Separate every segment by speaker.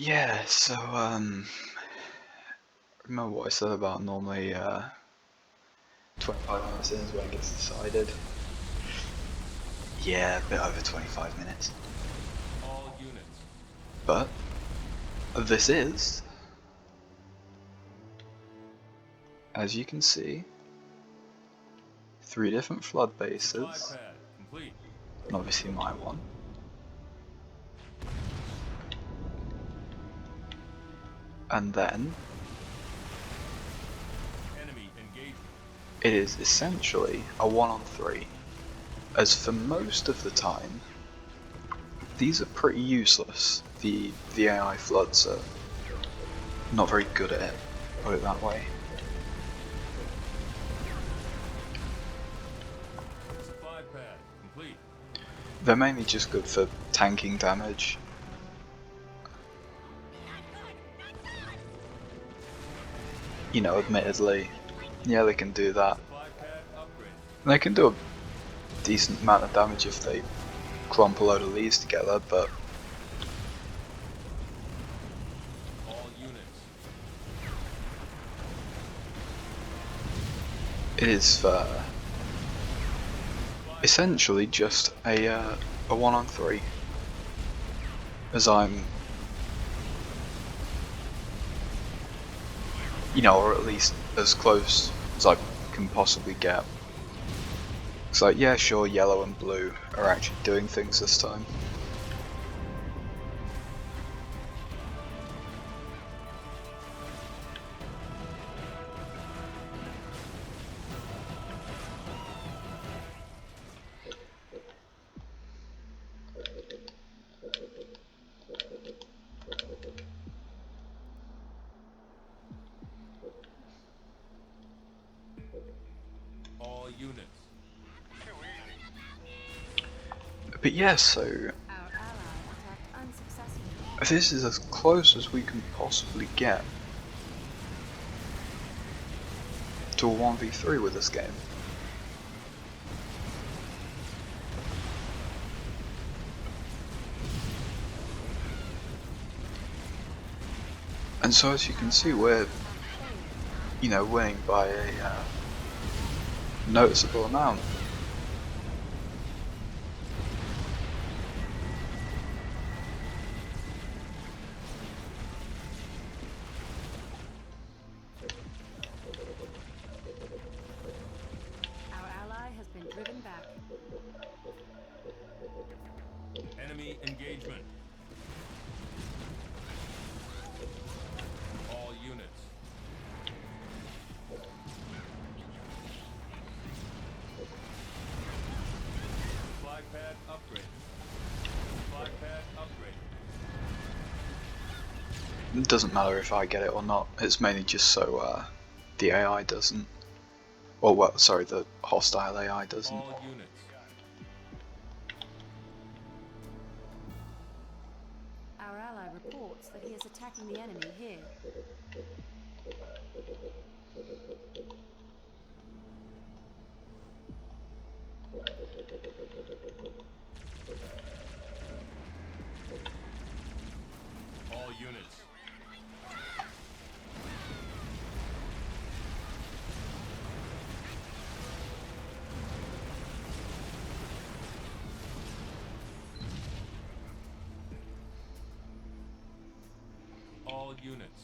Speaker 1: Yeah, so remember what I said about normally 25 minutes in is when it gets decided? Yeah, a bit over 25 minutes.
Speaker 2: All units.
Speaker 1: But this is, as you can see, 3 different flood
Speaker 2: Supply
Speaker 1: bases,
Speaker 2: pad complete.
Speaker 1: and obviously my one. And then
Speaker 2: Enemy engagement.
Speaker 1: it is essentially a 1-on-3, as for most of the time, these are pretty useless. The AI floods are not very good at it, put it that way.
Speaker 2: Supply pad complete.
Speaker 1: They're mainly just good for tanking damage. You know, admittedly, yeah, they can do that.
Speaker 2: Supply pad upgrade.
Speaker 1: And they can do a decent amount of damage if they clump a load of leaves together, but
Speaker 2: All units.
Speaker 1: it is essentially just a 1-on-3, as I'm, you know, or at least as close as I can possibly get. It's like, yeah, sure, yellow and blue are actually doing things this time.
Speaker 2: All units.
Speaker 1: But yeah, so this is as close as we can possibly get to a 1v3 with this game. And so as you can see, we're, you know, winning by a noticeable amount.
Speaker 3: Our ally has been driven back.
Speaker 2: Enemy engagement. All units. Supply pad upgrade. Supply pad upgrade.
Speaker 1: It doesn't matter if I get it or not, it's mainly just so the AI doesn't. Or, well, sorry, the hostile AI doesn't.
Speaker 2: All units.
Speaker 3: Our ally reports that he is attacking the enemy here.
Speaker 2: All units. All units.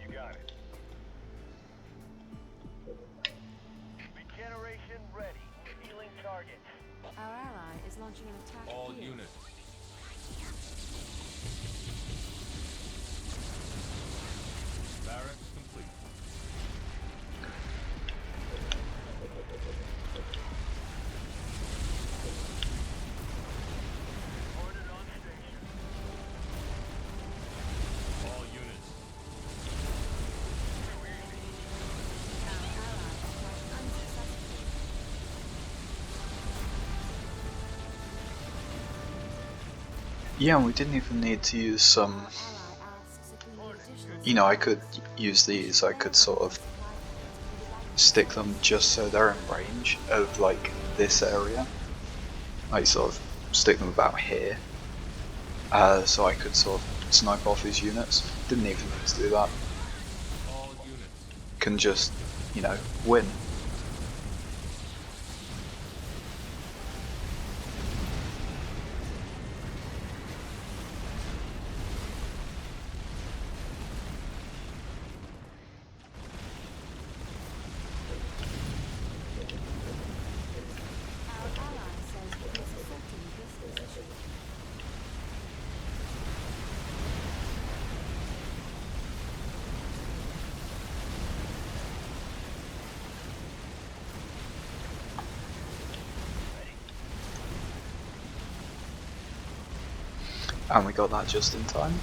Speaker 4: You got it. Regeneration ready. Stealing target.
Speaker 3: Our ally is launching an attack
Speaker 2: All
Speaker 3: here.
Speaker 2: units. Barracks complete.
Speaker 4: Ordered on station.
Speaker 2: All units.
Speaker 4: Too easy.
Speaker 3: Our ally is fighting unsuccessfully.
Speaker 1: Yeah, and we didn't even need to use some,
Speaker 3: Our ally asks if we need additional
Speaker 1: you know, I
Speaker 3: supplies.
Speaker 1: could use these, I could sort of
Speaker 3: Supply pads needed by
Speaker 1: stick them just so they're in range of, like, this area. Like, sort of stick them about here. So I could sort of snipe off his units. Didn't even need to do that.
Speaker 2: All units.
Speaker 1: Can just, you know, win.
Speaker 3: Our ally says that he is assaulting this position.
Speaker 1: And we got that just in time.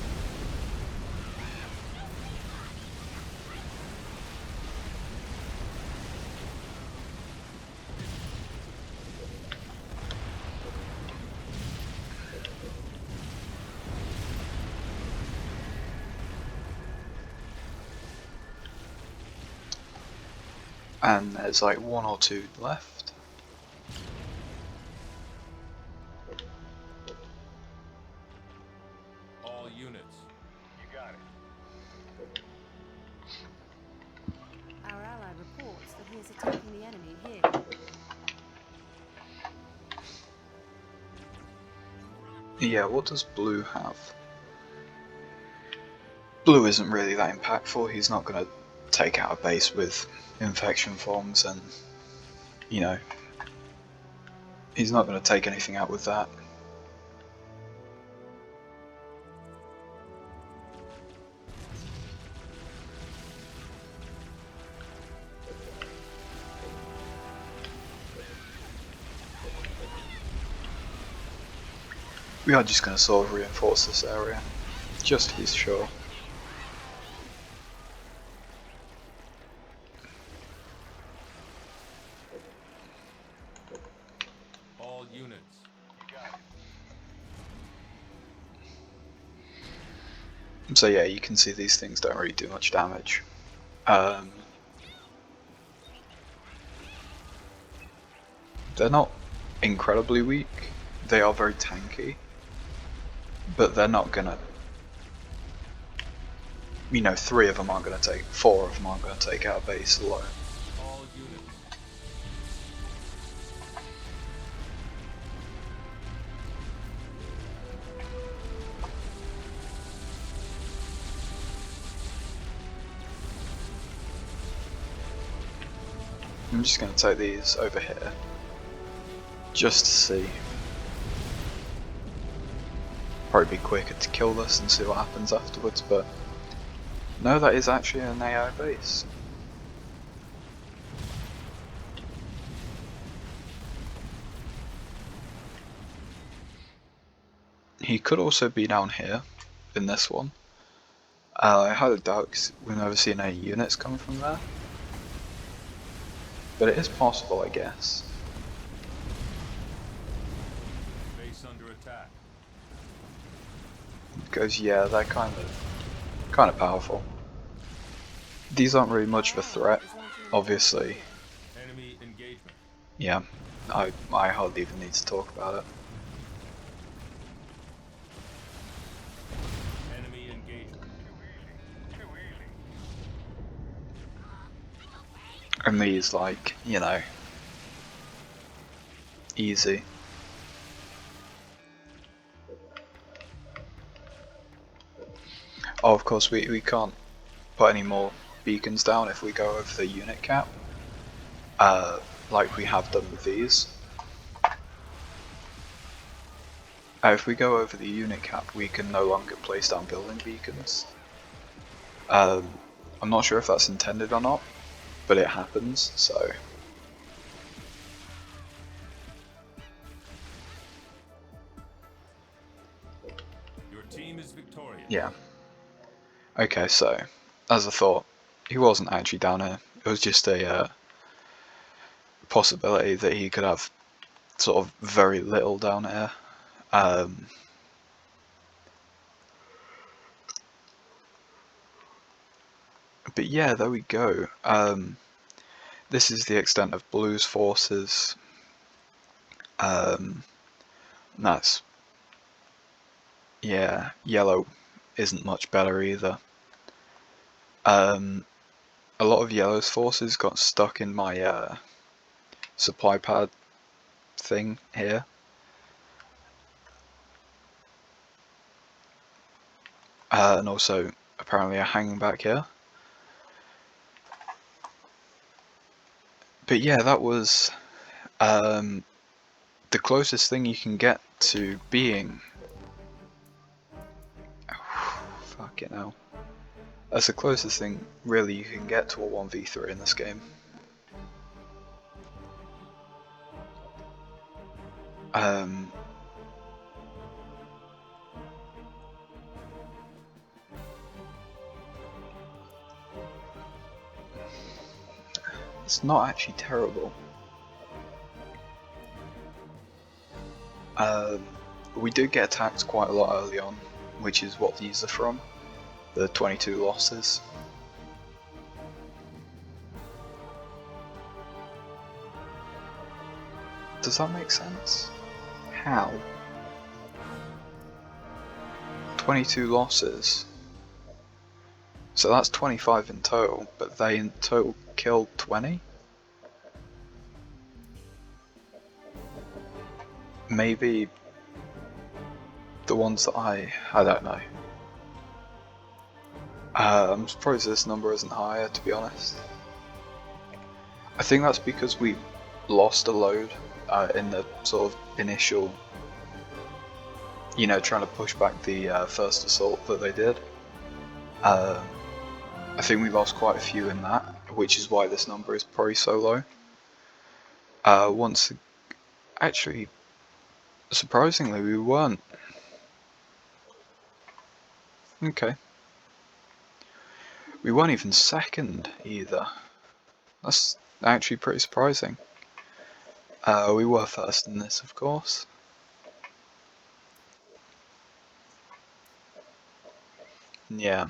Speaker 1: And there's like 1 or 2 left.
Speaker 2: All units.
Speaker 4: You got it.
Speaker 3: Our ally reports that he is attacking the enemy here.
Speaker 1: Yeah, what does blue have? Blue isn't really that impactful. He's not going to take out a base with infection forms, and, you know, he's not going to take anything out with that. We are just going to sort of reinforce this area, just to be sure.
Speaker 2: All units.
Speaker 4: You got it.
Speaker 1: So yeah, you can see these things don't really do much damage. They're not incredibly weak, they are very tanky, but they're not gonna, you know, 3 of them aren't gonna take, 4 of them aren't gonna take out a base alone.
Speaker 2: All units.
Speaker 1: I'm just gonna take these over here, just to see. Probably be quicker to kill this and see what happens afterwards, but no, that is actually an AI base. He could also be down here, in this one. I highly doubt, 'cause we've never seen any units come from there. But it is possible, I guess.
Speaker 2: Base under attack.
Speaker 1: Because yeah, they're kind of powerful. These aren't really much of a threat, obviously.
Speaker 2: Enemy engagement.
Speaker 1: Yeah, I hardly even need to talk about it.
Speaker 2: Enemy engagement.
Speaker 4: Too easy.
Speaker 1: And these, like, you know, easy. Oh, of course, we can't put any more beacons down if we go over the unit cap, like we have done with these. If we go over the unit cap, we can no longer place down building beacons. I'm not sure if that's intended or not, but it happens, so.
Speaker 2: Your team is victorious.
Speaker 1: Yeah. Okay, so, as I thought, he wasn't actually down here. It was just a possibility that he could have sort of very little down here. But yeah, there we go. This is the extent of Blue's forces. That's, yeah, Yellow isn't much better either. A lot of Yellow's forces got stuck in my supply pad thing here. And also apparently are hanging back here. But yeah, that was the closest thing you can get to being... Fucking hell. That's the closest thing really you can get to a 1v3 in this game. It's not actually terrible. We do get attacked quite a lot early on, which is what these are from, the 22 losses. Does that make sense? How? 22 losses. So that's 25 in total, but they in total killed 20? Maybe the ones that I don't know. I'm surprised this number isn't higher, to be honest. I think that's because we lost a load in the sort of initial, you know, trying to push back the first assault that they did. I think we lost quite a few in that, which is why this number is probably so low. Actually, surprisingly, we weren't. Okay. We weren't even second either. That's actually pretty surprising. We were first in this, of course. Yeah,